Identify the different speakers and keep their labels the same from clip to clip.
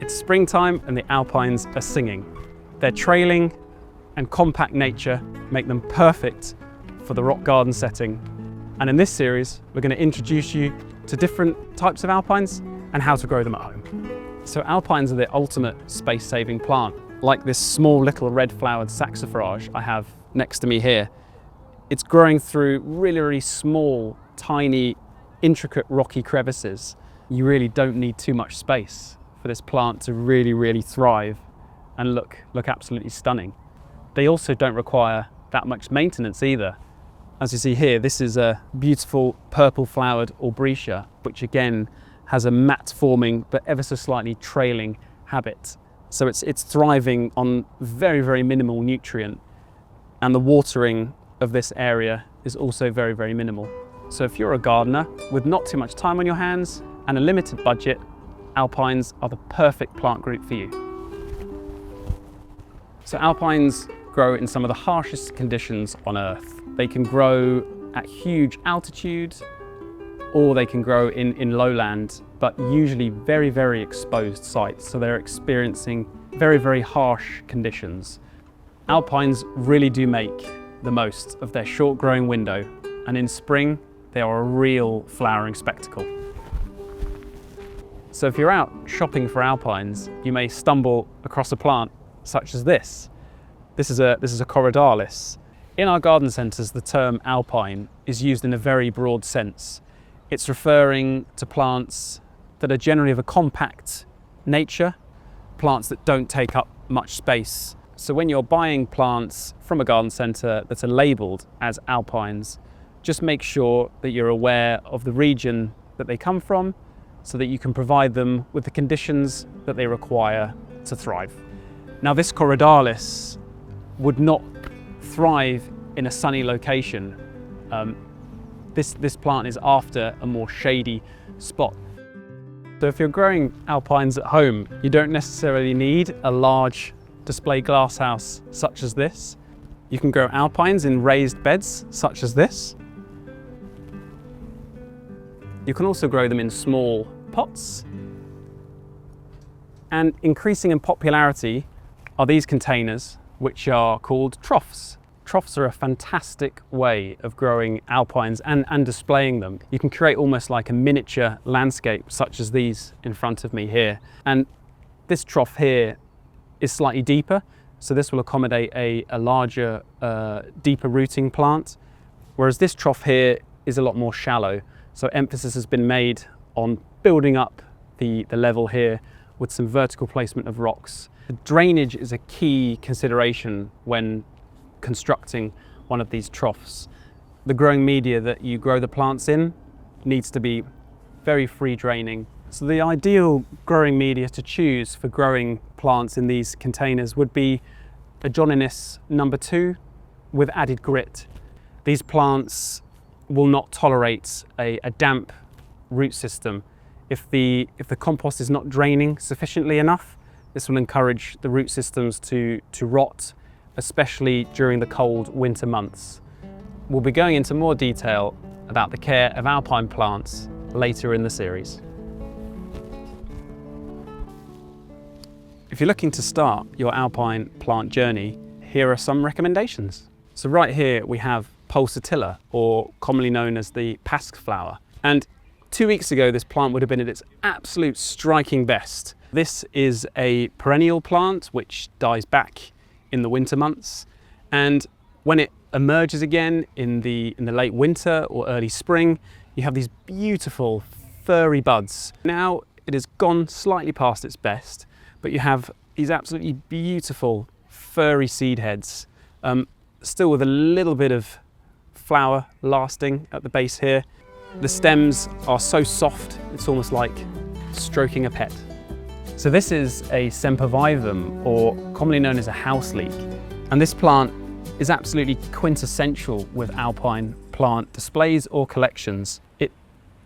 Speaker 1: It's springtime and the Alpines are singing. Their trailing and compact nature make them perfect for the rock garden setting. And in this series, we're going to introduce you to different types of Alpines and how to grow them at home. So Alpines are the ultimate space-saving plant. Like this small little red-flowered saxifrage I have next to me here. It's growing through really, really small, tiny, intricate rocky crevices. You really don't need too much space for this plant to really, really thrive and look absolutely stunning. They also don't require that much maintenance either. As you see here, this is a beautiful purple-flowered Aubretia, which again has a mat-forming but ever so slightly trailing habit. So it's thriving on very, very minimal nutrient, and the watering of this area is also very, very minimal. So if you're a gardener with not too much time on your hands and a limited budget, Alpines are the perfect plant group for you. So Alpines grow in some of the harshest conditions on Earth. They can grow at huge altitude, or they can grow in lowland, but usually very, very exposed sites. So they're experiencing very, very harsh conditions. Alpines really do make the most of their short growing window, and in spring, they are a real flowering spectacle. So if you're out shopping for Alpines, you may stumble across a plant such as this. This is a Corydalis. In our garden centres, the term Alpine is used in a very broad sense. It's referring to plants that are generally of a compact nature, plants that don't take up much space. So when you're buying plants from a garden centre that are labelled as Alpines, just make sure that you're aware of the region that they come from so that you can provide them with the conditions that they require to thrive. Now this Corydalis would not thrive in a sunny location. This plant is after a more shady spot. So if you're growing Alpines at home, you don't necessarily need a large display glasshouse such as this. You can grow Alpines in raised beds such as this. You can also grow them in small pots. And increasing in popularity are these containers, which are called troughs. Troughs are a fantastic way of growing Alpines and displaying them. You can create almost like a miniature landscape such as these in front of me here. And this trough here is slightly deeper, so this will accommodate a larger, deeper rooting plant, whereas this trough here is a lot more shallow. So emphasis has been made on building up the level here with some vertical placement of rocks. The drainage is a key consideration when constructing one of these troughs. The growing media that you grow the plants in needs to be very free draining. So the ideal growing media to choose for growing plants in these containers would be a John Innes No. 2 with added grit. These plants will not tolerate a damp root system. If the compost is not draining sufficiently enough, this will encourage the root systems to rot, especially during the cold winter months. We'll be going into more detail about the care of Alpine plants later in the series. If you're looking to start your Alpine plant journey, here are some recommendations. So right here we have Pulsatilla, or commonly known as the pasque flower. And 2 weeks ago, this plant would have been at its absolute striking best. This is a perennial plant which dies back in the winter months, and when it emerges again in the late winter or early spring, you have these beautiful furry buds. Now it has gone slightly past its best, but you have these absolutely beautiful furry seed heads, still with a little bit of flower lasting at the base here. The stems are so soft, it's almost like stroking a pet. So this is a Sempervivum, or commonly known as a house leek. And this plant is absolutely quintessential with Alpine plant displays or collections. It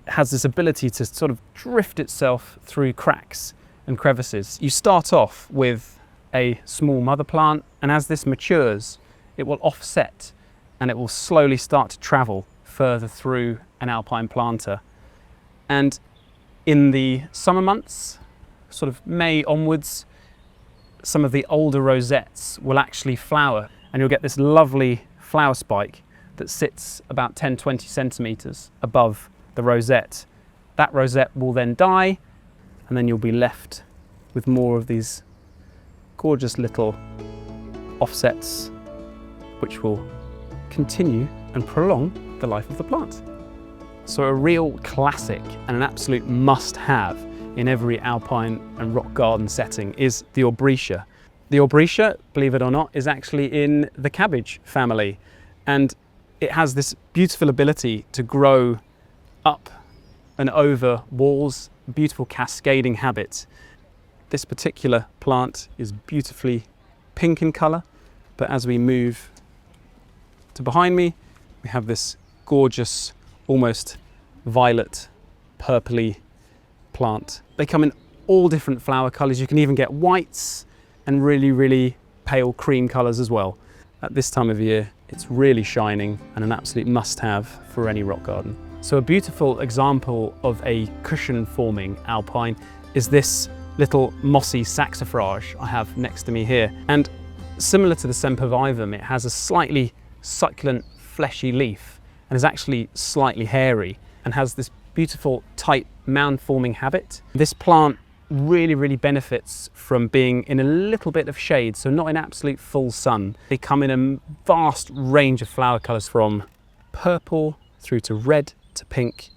Speaker 1: has this ability to sort of drift itself through cracks and crevices. You start off with a small mother plant, and as this matures, it will offset and it will slowly start to travel further through an Alpine planter. And in the summer months, sort of May onwards, some of the older rosettes will actually flower, and you'll get this lovely flower spike that sits about 10-20 centimeters above the rosette. That rosette will then die, and then you'll be left with more of these gorgeous little offsets, which will continue and prolong the life of the plant. So a real classic and an absolute must-have in every alpine and rock garden setting is the Aubretia. The Aubretia, believe it or not, is actually in the cabbage family, and it has this beautiful ability to grow up and over walls, beautiful cascading habit. This particular plant is beautifully pink in colour, but as we move to behind me, we have this gorgeous, almost violet, purpley plant. They come in all different flower colours. You can even get whites and really, really pale cream colours as well. At this time of year, it's really shining and an absolute must-have for any rock garden. So a beautiful example of a cushion-forming alpine is this little Mossy Saxifrage I have next to me here. And similar to the Sempervivum, it has a slightly succulent, fleshy leaf and is actually slightly hairy and has this beautiful, tight, mound-forming habit. This plant really, really benefits from being in a little bit of shade, so not in absolute full sun. They come in a vast range of flower colours from purple through to red to pink,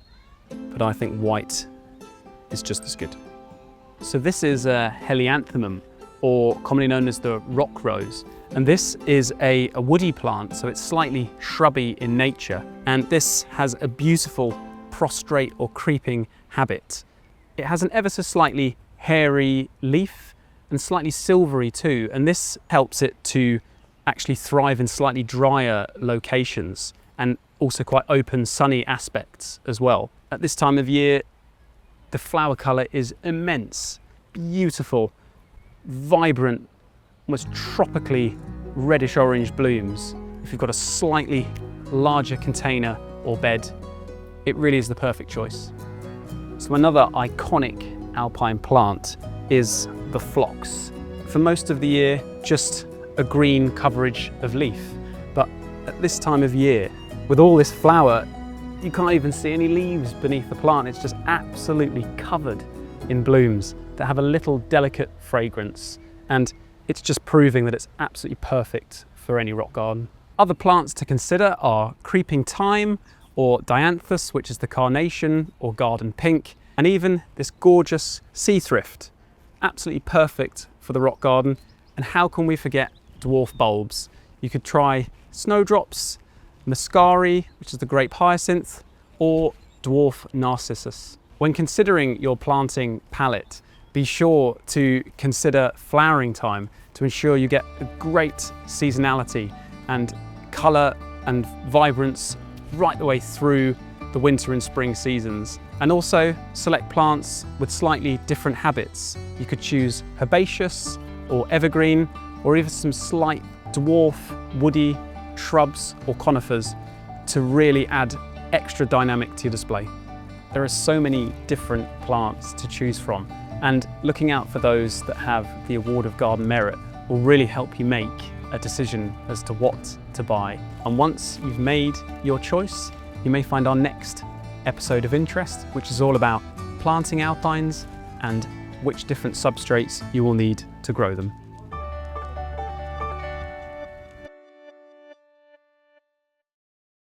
Speaker 1: but I think white is just as good. So this is a Helianthemum, or commonly known as the rock rose. And this is a woody plant, so it's slightly shrubby in nature. And this has a beautiful prostrate or creeping habit. It has an ever so slightly hairy leaf and slightly silvery too. And this helps it to actually thrive in slightly drier locations and also quite open, sunny aspects as well. At this time of year, the flower colour is immense, beautiful, vibrant, almost tropically reddish orange blooms. If you've got a slightly larger container or bed, it really is the perfect choice. So another iconic alpine plant is the Phlox. For most of the year, just a green coverage of leaf. But at this time of year, with all this flower, you can't even see any leaves beneath the plant. It's just absolutely covered in blooms that have a little delicate fragrance. And it's just proving that it's absolutely perfect for any rock garden. Other plants to consider are creeping thyme or dianthus, which is the carnation or garden pink, and even this gorgeous sea thrift. Absolutely perfect for the rock garden. And how can we forget dwarf bulbs? You could try snowdrops, muscari, which is the grape hyacinth, or dwarf narcissus. When considering your planting palette, be sure to consider flowering time to ensure you get a great seasonality and colour and vibrance right the way through the winter and spring seasons. And also select plants with slightly different habits. You could choose herbaceous or evergreen, or even some slight dwarf, woody, shrubs or conifers to really add extra dynamic to your display. There are so many different plants to choose from, and looking out for those that have the Award of Garden Merit will really help you make a decision as to what to buy. And once you've made your choice, you may find our next episode of interest, which is all about planting alpines and which different substrates you will need to grow them.